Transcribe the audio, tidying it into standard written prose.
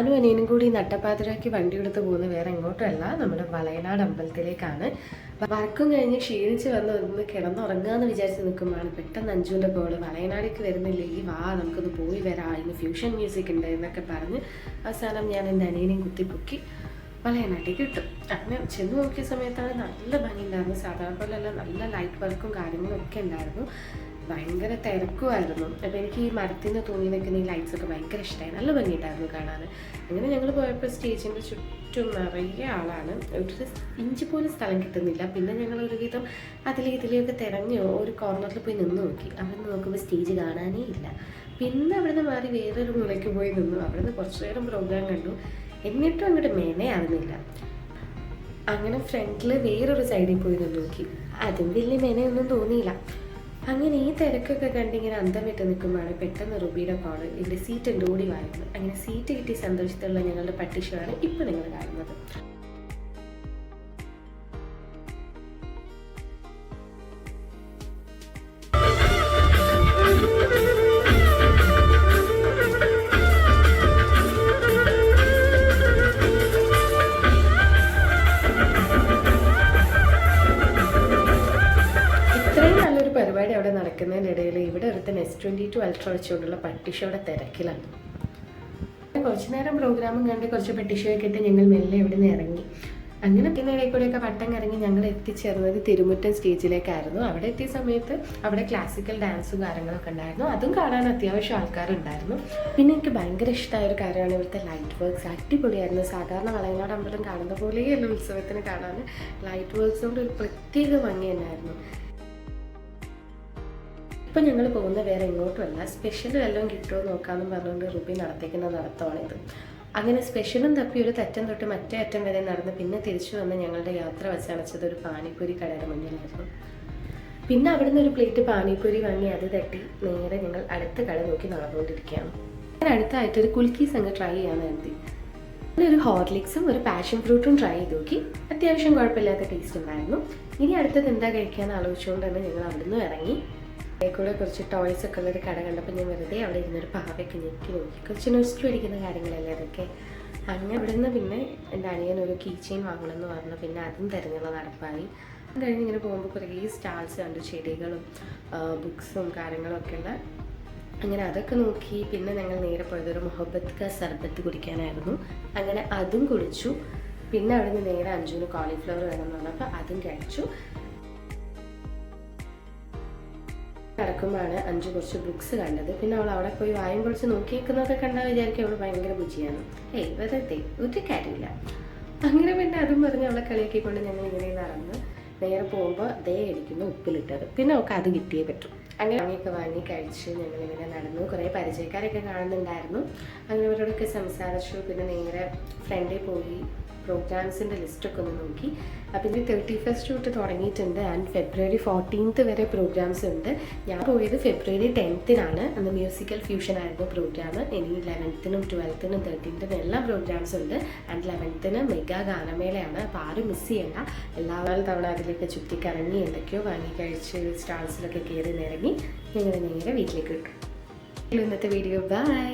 ഞാനും അനിയനും കൂടി നട്ടപ്പാതിരാക്കി വണ്ടി എടുത്ത് പോകുന്നത് വേറെ എങ്ങോട്ടുമല്ല, നമ്മുടെ വളയനാട് അമ്പലത്തിലേക്കാണ്. വർക്കും കഴിഞ്ഞ് ക്ഷീണിച്ച് വന്ന് ഒന്ന് കിടന്നുറങ്ങാമെന്ന് വിചാരിച്ച് നിൽക്കുമ്പോഴാണ് പെട്ടെന്ന് അഞ്ജുവിൻ്റെ കോള്, വളയനാടേക്ക് വരുന്നില്ലേ, ഈ വാ നമുക്കൊന്ന് പോയി വരാം, ഇന്ന് ഫ്യൂഷൻ മ്യൂസിക് ഉണ്ട് എന്നൊക്കെ പറഞ്ഞ് അവസാനം ഞാൻ എൻ്റെ അനിയനെയും കുത്തിപ്പൊക്കി വളയനാട്ടേക്ക് കിട്ടും. അങ്ങനെ ചെന്ന് നോക്കിയ സമയത്താണ് നല്ല ഭംഗി ഉണ്ടായിരുന്നു. സാധാരണ പോലെയല്ല, നല്ല ലൈറ്റ് വർക്കും കാര്യങ്ങളും ഒക്കെ ഉണ്ടായിരുന്നു. ഭയങ്കര തിരക്കുമായിരുന്നു. അപ്പോൾ എനിക്ക് ഈ മരത്തിൻ്റെ തൂങ്ങി നിൽക്കുന്ന ഈ ലൈറ്റ്സൊക്കെ ഭയങ്കര ഇഷ്ടമായി, നല്ല ഭംഗിയുണ്ടായിരുന്നു കാണാൻ. അങ്ങനെ ഞങ്ങൾ പോയപ്പോൾ സ്റ്റേജിൻ്റെ ചുറ്റും നിറയെ ആളാണ്, ഒരു ഇഞ്ച് പോലും സ്ഥലം കിട്ടുന്നില്ല. പിന്നെ ഞങ്ങൾ ഒരുവിധം ഇതിലെയൊക്കെ തിരഞ്ഞ് ഒരു കോർണറിൽ പോയി നിന്ന് നോക്കി. അവിടെ നിന്ന് നോക്കുമ്പോൾ സ്റ്റേജ് കാണാനേ ഇല്ല. പിന്നെ അവിടെ നിന്ന് മാറി വേറൊരു മൂലയ്ക്ക് പോയി നിന്നു. അവിടെ നിന്ന് കുറച്ച് നേരം പ്രോഗ്രാം കണ്ടു. എന്നിട്ടും അങ്ങോട്ട് മെനയാവുന്നില്ല. അങ്ങനെ ഫ്രണ്ടിൽ വേറൊരു സൈഡിൽ പോയി നിന്ന് നോക്കി. അതും വലിയ മെനയൊന്നും തോന്നിയില്ല. അങ്ങനെ ഈ തിരക്കൊക്കെ കണ്ടിങ്ങനെ അന്തം വിട്ട് നിൽക്കുമ്പോഴാണ് പെട്ടെന്ന് റുബിയുടെ കോള്, ഇവിടെ സീറ്റ് ഉണ്ട്, ഓടി വായിരുന്നു. അങ്ങനെ സീറ്റ് കിട്ടി സന്തോഷത്തിലുള്ള ഞങ്ങളുടെ പട്ടിഷമാണ് ഇപ്പോൾ നിങ്ങൾ കാണുന്നത്. പരിപാടി അവിടെ നടക്കുന്നതിനിടയിൽ ഇവിടെ ഒരുത്തൻ S22 അൾട്ര വെച്ചുകൊണ്ടുള്ള പട്ടിഷോയുടെ തിരക്കിലാണ്. കുറച്ച് നേരം പ്രോഗ്രാമും കണ്ട് കുറച്ച് പട്ടിഷയൊക്കെ ഇട്ട് ഞങ്ങൾ മെല്ലെ ഇവിടെ നിന്ന് ഇറങ്ങി. അങ്ങനെ പിന്നെ ഇടയിൽ കൂടെയൊക്കെ വട്ടം കറങ്ങി ഞങ്ങൾ എത്തിച്ചേർന്നത് തിരുമുറ്റം സ്റ്റേജിലേക്കായിരുന്നു. അവിടെ എത്തിയ സമയത്ത് അവിടെ ക്ലാസിക്കൽ ഡാൻസും കാര്യങ്ങളൊക്കെ ഉണ്ടായിരുന്നു. അതും കാണാൻ അത്യാവശ്യം ആൾക്കാരുണ്ടായിരുന്നു. പിന്നെ എനിക്ക് ഭയങ്കര ഇഷ്ടമായ ഒരു കാര്യമാണ് ഇവിടുത്തെ ലൈറ്റ് വർക്ക്സ്. അടിപൊളിയായിരുന്നു. സാധാരണ വളയനാട് അമ്പലം കാണുന്ന പോലെയല്ല ഉത്സവത്തിന് കാണാൻ. ലൈറ്റ് വർക്ക്സ് കൊണ്ട് ഒരു പ്രത്യേക ഭംഗി തന്നെയായിരുന്നു. ഇപ്പം ഞങ്ങൾ പോകുന്ന വേറെ എങ്ങോട്ടുമല്ല, സ്പെഷ്യൽ വല്ലതും കിട്ടുമോ നോക്കാമെന്ന് പറഞ്ഞുകൊണ്ട് റുബി നടത്തിക്കുന്ന നടത്തമാണിത്. അങ്ങനെ സ്പെഷ്യലും തപ്പി ഒരു തെറ്റം തൊട്ട് മറ്റേ അറ്റം വരെ നടന്ന് പിന്നെ തിരിച്ചു വന്ന് ഞങ്ങളുടെ യാത്ര വച്ചണച്ചത് ഒരു പാനിപ്പൂരി കടയുടെ മുന്നിലായിരുന്നു. പിന്നെ അവിടുന്ന് ഒരു പ്ലേറ്റ് പാനിപ്പൂരി വാങ്ങി അത് തട്ടി നേരെ ഞങ്ങൾ അടുത്ത കട നോക്കി നടന്നുകൊണ്ടിരിക്കുകയാണ്. ഞാൻ അടുത്തായിട്ട് ഒരു കുൽക്കീസ് അങ്ങ് ട്രൈ ചെയ്യാൻ കരുതി. ഒരു ഹോർലിക്സും ഒരു പാഷൻ ഫ്രൂട്ടും ട്രൈ ചെയ്ത് നോക്കി. അത്യാവശ്യം കുഴപ്പമില്ലാത്ത ടേസ്റ്റ് ഉണ്ടായിരുന്നു. ഇനി അടുത്തത് എന്താ കഴിക്കാമെന്ന് ആലോചിച്ചുകൊണ്ട് തന്നെ ഞങ്ങൾ അവിടുന്ന് ഇറങ്ങി. കൂടെ കുറച്ച് ടോയ്സ് ഒക്കെ ഉള്ളൊരു കട കണ്ടപ്പോൾ ഞാൻ വെറുതെ അവിടെ ഇരുന്നൊരു പാവയ്ക്ക് ഞെക്കി നോക്കി. കുറച്ച് നൊസ്റ്റു അടിക്കുന്ന കാര്യങ്ങളല്ലേ അതൊക്കെ. അങ്ങനെ അവിടെ നിന്ന് പിന്നെ എൻ്റെ അനിയനൊരു കീ ചെയിൻ വാങ്ങണമെന്ന് പറഞ്ഞു. പിന്നെ അതും തിരഞ്ഞുള്ള നടപ്പായി. അത് കഴിഞ്ഞ് ഇങ്ങനെ പോകുമ്പോൾ കുറേ സ്റ്റാൾസ് കണ്ടു, ചെടികളും ബുക്സും കാര്യങ്ങളൊക്കെ ഉള്ള. അങ്ങനെ അതൊക്കെ നോക്കി. പിന്നെ ഞങ്ങൾ നേരെ പോയത് ഒരു മൊഹബത്ത് കാ സർബത്ത് കുടിക്കാനായിരുന്നു. അങ്ങനെ അതും കുടിച്ചു. പിന്നെ അവിടെ നിന്ന് നേരെ അഞ്ജുവിന് കോളിഫ്ലവർ വേണമെന്ന് പറഞ്ഞപ്പോൾ അതും കഴിച്ചു. നടക്കുമ്പോഴാണ് അഞ്ജു കുറച്ച് ബുക്സ് കണ്ടത്. പിന്നെ അവൾ അവിടെ പോയി വായും പൊളിച്ച് നോക്കിയേക്കുന്നതൊക്കെ കണ്ടാൽ വിചാരിക്കും അവൾ ഭയങ്കര ബുജിയാണ്. വെറുതെ ഒരു കാര്യമില്ല. അങ്ങനെ പിന്നെ അതും പറഞ്ഞ് അവളെ കളിയാക്കിക്കൊണ്ട് ഞങ്ങൾ ഇങ്ങനെ നടന്ന് നേരെ പോകുമ്പോൾ അതേ അടിക്കുന്നു ഉപ്പിലിട്ടത്. പിന്നെ അവൾക്ക് അത് കിട്ടിയേ പറ്റും. അങ്ങനെ വാങ്ങി കഴിച്ച് ഞങ്ങളിങ്ങനെ നടന്നു. കുറേ പരിചയക്കാരൊക്കെ കാണുന്നുണ്ടായിരുന്നു. അങ്ങനെ അവരോടൊക്കെ സംസാരിച്ചു. പിന്നെ നേരെ ഫ്രണ്ടിൽ പോയി പ്രോഗ്രാംസിൻ്റെ ലിസ്റ്റൊക്കെ ഒന്ന് നോക്കി. അപ്പം ഇത് 31st തൊട്ട് തുടങ്ങിയിട്ടുണ്ട്. ആൻഡ് February 14th വരെ പ്രോഗ്രാംസ് ഉണ്ട്. ഞാൻ പോയത് February 10th അന്ന് മ്യൂസിക്കൽ ഫ്യൂഷൻ ആയിരുന്നു പ്രോഗ്രാം. ഇനി 11th 12th 13th എല്ലാം പ്രോഗ്രാംസ് ഉണ്ട്. ആൻഡ് 11th മെഗാ ഗാനമേളയാണ്. അപ്പോൾ ആരും മിസ് ചെയ്യണ്ട. എല്ലാവരും തവണ അതിലേക്ക് ചുറ്റിക്കറങ്ങി എന്തൊക്കെയോ വാങ്ങി കഴിച്ച് സ്റ്റാൾസിലൊക്കെ കയറി നിറങ്ങി ഞങ്ങൾ നേരെ വീട്ടിലേക്ക് കിട്ടും. ഇന്നത്തെ വീഡിയോ ബൈ.